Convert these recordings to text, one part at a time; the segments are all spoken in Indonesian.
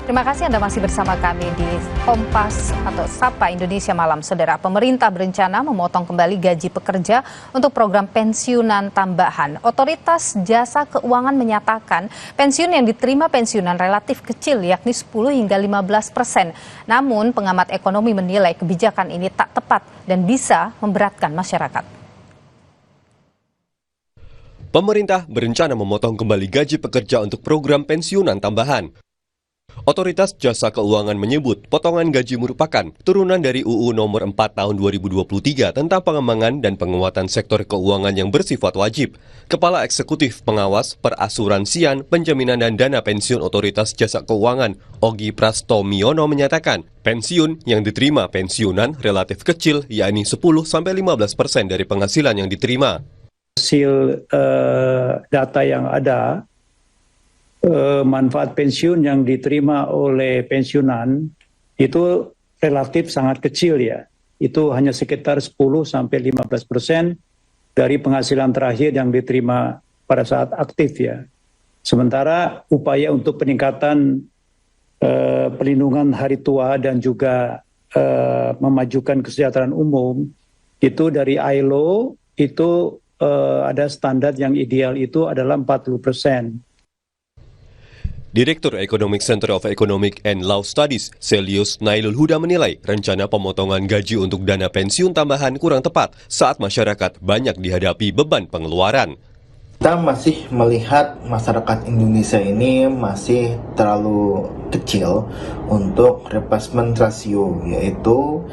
Terima kasih Anda masih bersama kami di Kompas atau Sapa Indonesia Malam. Saudara, pemerintah berencana memotong kembali gaji pekerja untuk program pensiunan tambahan. Otoritas Jasa Keuangan menyatakan pensiun yang diterima pensiunan relatif kecil, yakni 10 hingga 15%. Namun pengamat ekonomi menilai kebijakan ini tak tepat dan bisa memberatkan masyarakat. Pemerintah berencana memotong kembali gaji pekerja untuk program pensiunan tambahan. Otoritas Jasa Keuangan menyebut potongan gaji merupakan turunan dari UU Nomor 4 Tahun 2023 tentang pengembangan dan penguatan sektor keuangan yang bersifat wajib. Kepala Eksekutif Pengawas Perasuransian, Penjaminan dan Dana Pensiun Otoritas Jasa Keuangan, Ogi Prastomiono menyatakan, pensiun yang diterima pensiunan relatif kecil, yakni 10-15% dari penghasilan yang diterima. Hasil data yang ada, manfaat pensiun yang diterima oleh pensiunan itu relatif sangat kecil ya. Itu hanya sekitar 10-15% dari penghasilan terakhir yang diterima pada saat aktif ya. Sementara upaya untuk peningkatan perlindungan hari tua dan juga memajukan kesejahteraan umum itu dari ILO itu ada standar yang ideal itu adalah 40%. Direktur Economic Center of Economic and Law Studies, Selius Nailul Huda menilai rencana pemotongan gaji untuk dana pensiun tambahan kurang tepat saat masyarakat banyak dihadapi beban pengeluaran. Kita masih melihat masyarakat Indonesia ini masih terlalu kecil untuk replacement ratio, yaitu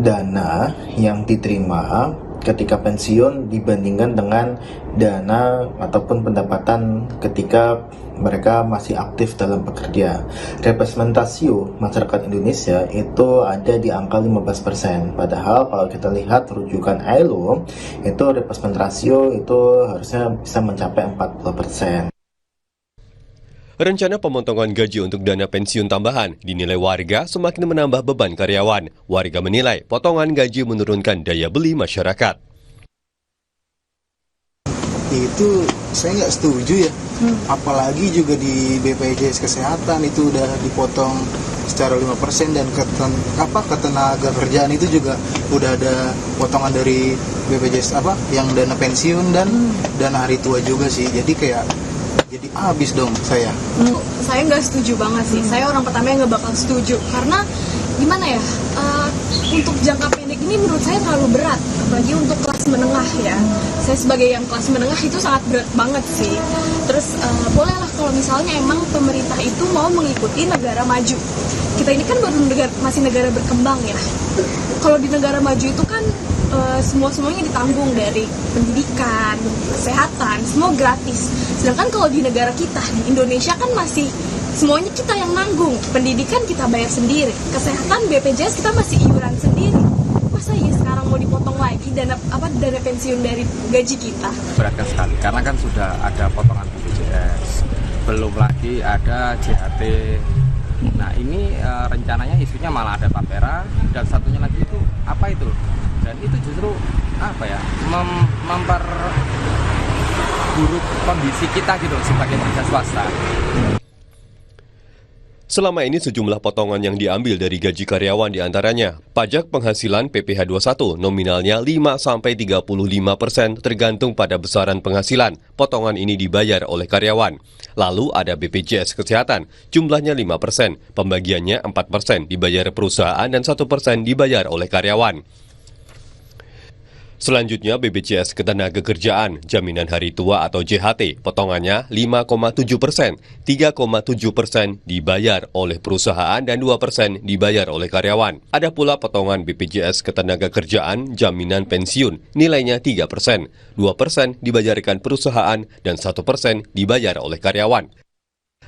dana yang diterima ketika pensiun dibandingkan dengan dana ataupun pendapatan ketika mereka masih aktif dalam bekerja. Replacement ratio masyarakat Indonesia itu ada di angka 15%. Padahal kalau kita lihat rujukan ILO, itu replacement ratio itu harusnya bisa mencapai 40%. Rencana pemotongan gaji untuk dana pensiun tambahan dinilai warga semakin menambah beban karyawan. Warga menilai potongan gaji menurunkan daya beli masyarakat. Itu saya nggak setuju ya. Apalagi juga di BPJS Kesehatan itu udah dipotong secara 5% dan ketenaga kerjaan itu juga udah ada potongan dari BPJS yang dana pensiun dan dana hari tua juga sih. Jadi habis dong saya. Saya nggak setuju banget sih. Saya orang pertama yang nggak bakal setuju karena gimana ya, untuk jangka pendek ini menurut saya terlalu berat, apalagi untuk kelas menengah ya. Saya sebagai yang kelas menengah itu sangat berat banget sih. Terus bolehlah kalau misalnya emang pemerintah itu mau mengikuti negara maju. Kita ini kan baru masih negara berkembang ya. Kalau di negara maju itu kan semuanya ditanggung, dari pendidikan, kesehatan, semua gratis. Sedangkan kalau di negara kita, di Indonesia kan masih semuanya kita yang nanggung. Pendidikan kita bayar sendiri, kesehatan BPJS kita masih iuran sendiri. Masa ya sekarang mau dipotong lagi dana pensiun dari gaji kita? Beratkan sekali karena kan sudah ada potongan BPJS, belum lagi ada JHT. Nah ini rencananya isunya malah ada tapera dan satunya lagi itu apa itu? Dan itu justru memperburuk kondisi kita gitu sebagai pekerja swasta. Selama ini sejumlah potongan yang diambil dari gaji karyawan diantaranya pajak penghasilan PPh 21 nominalnya 5-35% tergantung pada besaran penghasilan. Potongan ini dibayar oleh karyawan. Lalu ada BPJS Kesehatan, jumlahnya 5%, pembagiannya 4% dibayar perusahaan dan 1% dibayar oleh karyawan. Selanjutnya BPJS Ketenagakerjaan, Jaminan Hari Tua atau JHT, potongannya 5,7%, 3,7% dibayar oleh perusahaan dan 2% dibayar oleh karyawan. Ada pula potongan BPJS Ketenagakerjaan, Jaminan Pensiun, nilainya 3%, 2% dibayarkan perusahaan dan 1% dibayar oleh karyawan.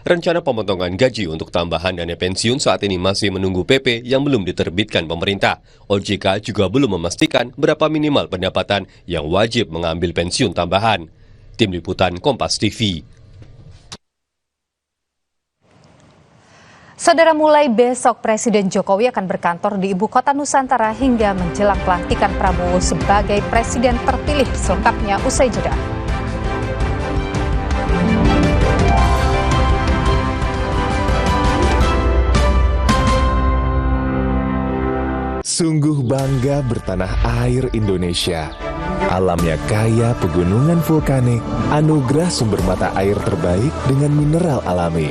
Rencana pemotongan gaji untuk tambahan dana pensiun saat ini masih menunggu PP yang belum diterbitkan pemerintah. OJK juga belum memastikan berapa minimal pendapatan yang wajib mengambil pensiun tambahan. Tim Liputan Kompas TV. Saudara, mulai besok Presiden Jokowi akan berkantor di Ibu Kota Nusantara hingga menjelang pelantikan Prabowo sebagai Presiden terpilih. Selengkapnya usai jeda. Sungguh bangga bertanah air Indonesia. Alamnya kaya pegunungan vulkanik, anugerah sumber mata air terbaik dengan mineral alami.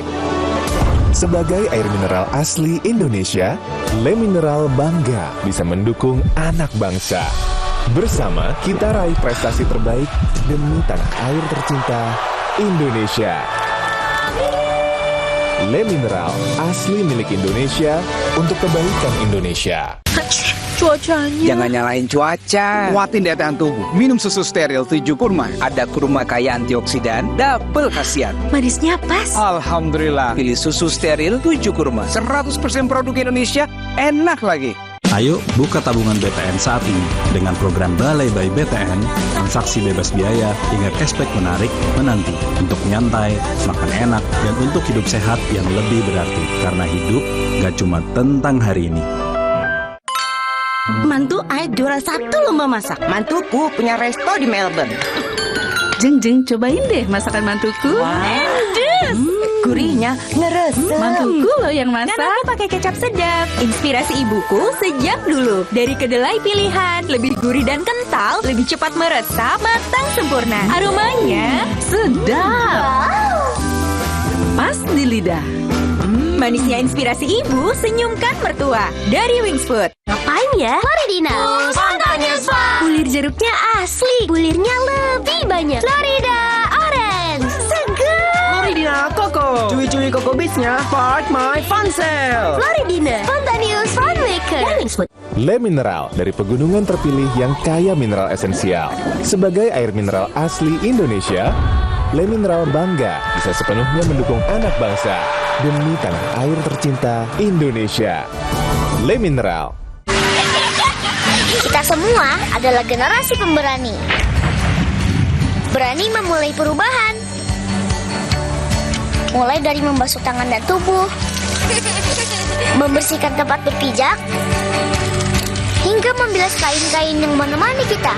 Sebagai air mineral asli Indonesia, Le Mineral bangga bisa mendukung anak bangsa. Bersama kita raih prestasi terbaik demi tanah air tercinta Indonesia. Le Mineral asli milik Indonesia untuk kebaikan Indonesia. Cuacanya. Jangan nyalain cuaca. Kuatin daya tahan tubuh. Minum susu steril 7 kurma. Ada kurma kaya antioksidan, double khasiat. Manisnya pas. Alhamdulillah. Pilih susu steril 7 kurma. 100% produk Indonesia. Enak lagi. Ayo buka tabungan BTN saat ini. Dengan program Balai Bayi BTN, transaksi bebas biaya hingga cashback menarik menanti. Untuk nyantai, makan enak, dan untuk hidup sehat yang lebih berarti. Karena hidup gak cuma tentang hari ini. Mantu Aib juara 1 lomba masak. Mantuku punya resto di Melbourne. Jeng, cobain deh masakan mantuku. Endes. Gurihnya ngeresep. Mantuku loh yang masak. Kan aku pakai kecap sedap. Inspirasi ibuku sejak dulu. Dari kedelai pilihan, lebih gurih dan kental, lebih cepat meresap, matang sempurna. Aromanya Sedap. Pas di lidah. manisnya inspirasi ibu, senyumkan mertua. Dari Wings Food. Ngapain ya? Floridina. Spontaneous Fun. Bulir jeruknya asli. Bulirnya lebih banyak. Florida Orange. Segar. Floridina Coco. Cuy-cuy Coco Beats-nya Spark My Fun Sale. Floridina. Spontaneous Fun Maker. Dari Wings Food. Le Mineral dari pegunungan terpilih yang kaya mineral esensial. Sebagai air mineral asli Indonesia, Le Mineral bangga bisa sepenuhnya mendukung anak bangsa demi tanah air tercinta Indonesia. Le Mineral. Kita semua adalah generasi pemberani. Berani memulai perubahan. Mulai dari membasuh tangan dan tubuh, membersihkan tempat berpijak, hingga membilas kain-kain yang menemani kita.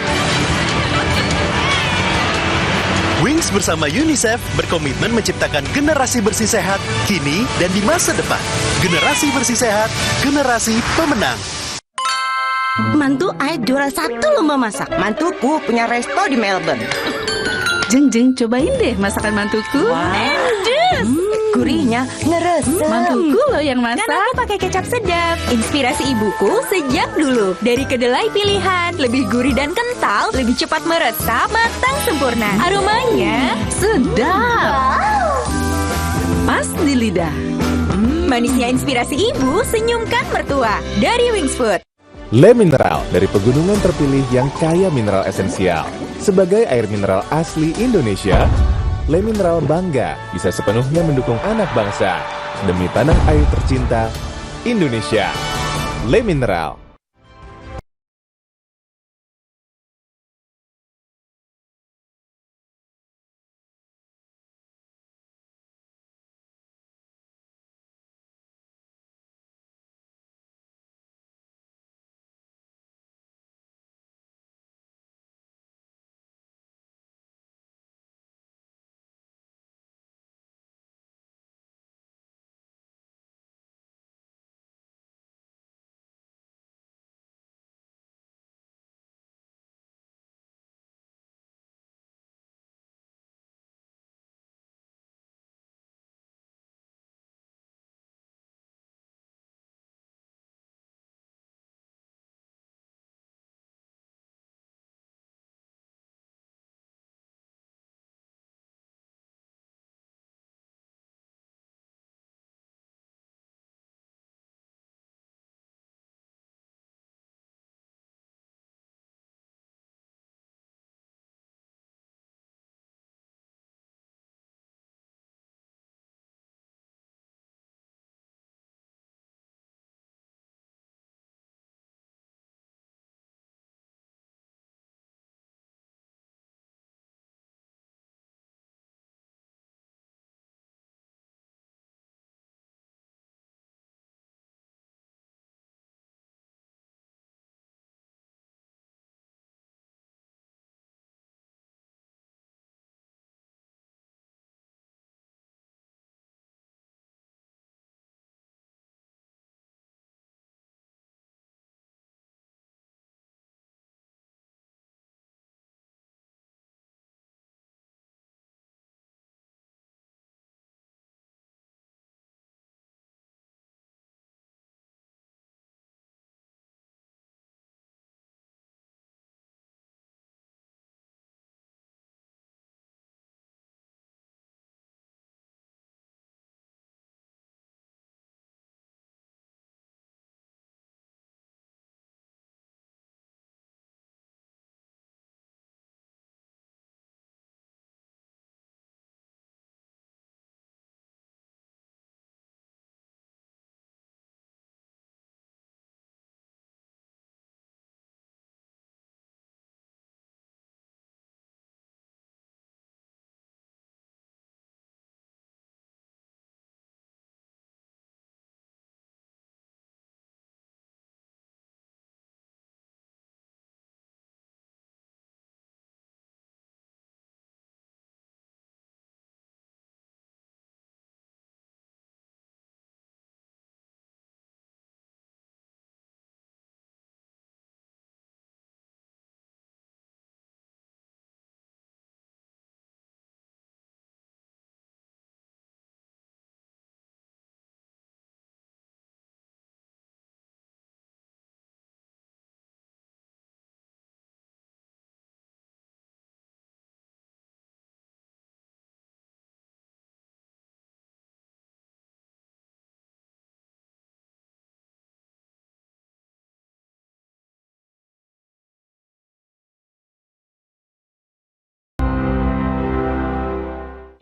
Wings bersama UNICEF berkomitmen menciptakan generasi bersih sehat kini dan di masa depan. Generasi bersih sehat, generasi pemenang. Mantu Aib juara 1 lomba masak. Mantuku punya resto di Melbourne. Jeng, cobain deh masakan mantuku. Endes. Gurihnya ngeresep. Mantuku loh yang masak. Kan aku pakai kecap sedap. Inspirasi ibuku sejak dulu. Dari kedelai pilihan, lebih gurih dan kental, lebih cepat meresap, matang sempurna. Aromanya sedap. Pas di lidah. Manisnya inspirasi ibu, senyumkan mertua. Dari Wings Food. Le Mineral dari pegunungan terpilih yang kaya mineral esensial. Sebagai air mineral asli Indonesia, Le Mineral bangga bisa sepenuhnya mendukung anak bangsa demi tanah air tercinta Indonesia. Le Mineral.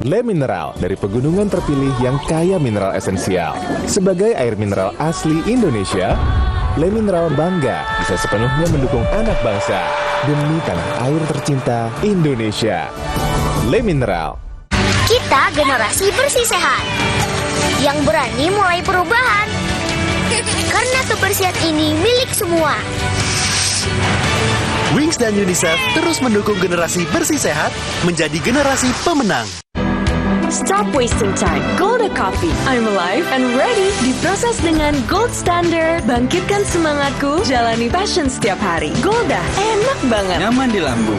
Le Mineral dari pegunungan terpilih yang kaya mineral esensial. Sebagai air mineral asli Indonesia, Le Mineral bangga bisa sepenuhnya mendukung anak bangsa demi tanah air tercinta Indonesia. Le Mineral. Kita generasi bersih sehat yang berani mulai perubahan. Karena kebersihan ini milik semua. Wings dan UNICEF terus mendukung generasi bersih sehat menjadi generasi pemenang. Stop wasting time. Golda Coffee. I'm alive and ready. Diproses dengan gold standard. Bangkitkan semangatku. Jalani passion setiap hari. Golda. Enak banget. Nyaman di lambung.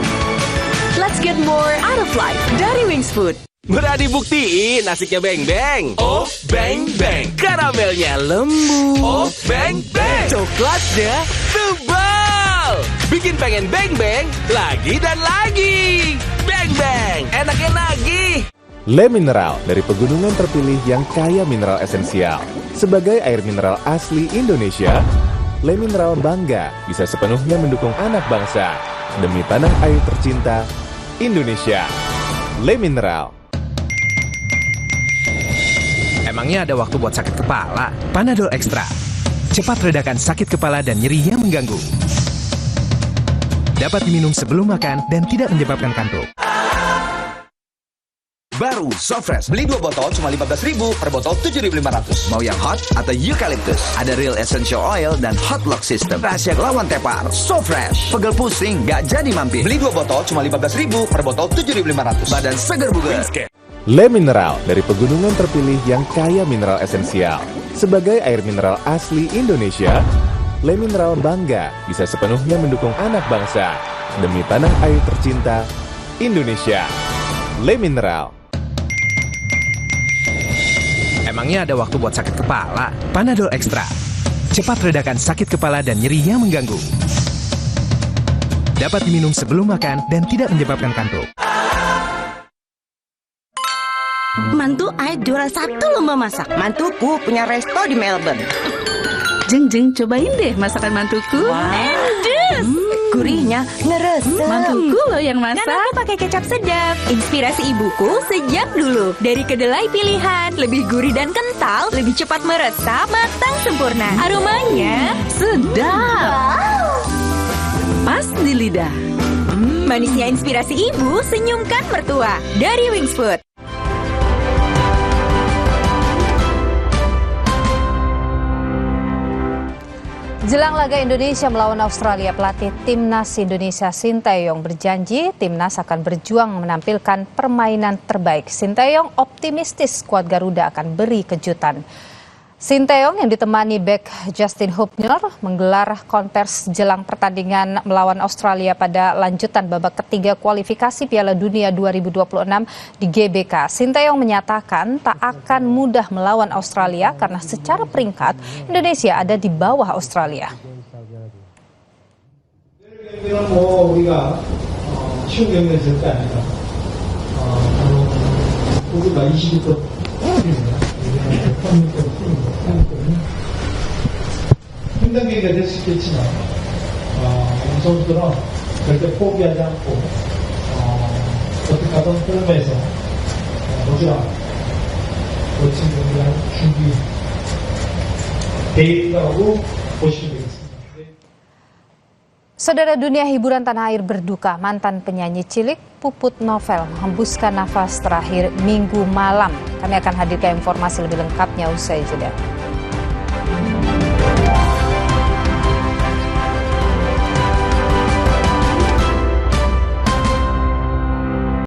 Let's get more out of life. Dari Wings Food. Berani buktiin asiknya beng-beng. Oh, beng-beng. Karamelnya lembut. Oh, beng-beng. Coklatnya tebal. Bikin pengen beng-beng lagi dan lagi. Beng-beng. Enaknya lagi. Le Mineral dari pegunungan terpilih yang kaya mineral esensial. Sebagai air mineral asli Indonesia, Le Mineral bangga bisa sepenuhnya mendukung anak bangsa demi tanah air tercinta Indonesia. Le Mineral. Emangnya ada waktu buat sakit kepala? Panadol Extra. Cepat redakan sakit kepala dan nyeri yang mengganggu. Dapat diminum sebelum makan dan tidak menyebabkan kantuk. Baru Sofresh, beli 2 botol cuma 15.000, per botol 7.500. Mau yang hot atau eucalyptus? Ada real essential oil dan hot lock system. Rahasia lawan tepar. Sofresh, pegel pusing gak jadi mampir. Beli 2 botol cuma 15.000, per botol 7.500. Badan seger bugar. Le Mineral dari pegunungan terpilih yang kaya mineral esensial. Sebagai air mineral asli Indonesia, Le Mineral bangga bisa sepenuhnya mendukung anak bangsa demi tanah air tercinta Indonesia. Le Mineral. Emangnya ada waktu buat sakit kepala? Panadol Extra. Cepat redakan sakit kepala dan nyeri yang mengganggu. Dapat diminum sebelum makan dan tidak menyebabkan kantuk. Mantu I juara 1 lomba masak. Mantuku punya resto di Melbourne. Jeng, cobain deh masakan mantuku. Endes. Gurihnya ngeresep. Mantuku loh yang masak. Kan aku pakai kecap sedap. Inspirasi ibuku sejak dulu. Dari kedelai pilihan, lebih gurih dan kental, lebih cepat meresap, matang sempurna. Aromanya sedap. Pas di lidah. Manisnya inspirasi ibu, senyumkan mertua. Dari Wings Food. Jelang laga Indonesia melawan Australia, pelatih Timnas Indonesia Sinteyong berjanji Timnas akan berjuang menampilkan permainan terbaik. Sinteyong optimistis skuad Garuda akan beri kejutan. Sinteyong yang ditemani bek Justin Hubner menggelar konversi jelang pertandingan melawan Australia pada lanjutan babak ketiga kualifikasi Piala Dunia 2026 di GBK. Sinteyong menyatakan tak akan mudah melawan Australia karena secara peringkat Indonesia ada di bawah Australia. 힘든 경기가 될 수 있겠지만 우리 선수들은 절대 포기하지 않고 어떻게 하든 흐름에서 모자 멋진 경기를 준비 되어 보시면 되겠습니다. Saudara, dunia hiburan tanah air berduka. Mantan penyanyi cilik Puput Novel menghembuskan nafas terakhir Minggu malam. Kami akan hadirkan informasi lebih lengkapnya usai jeda.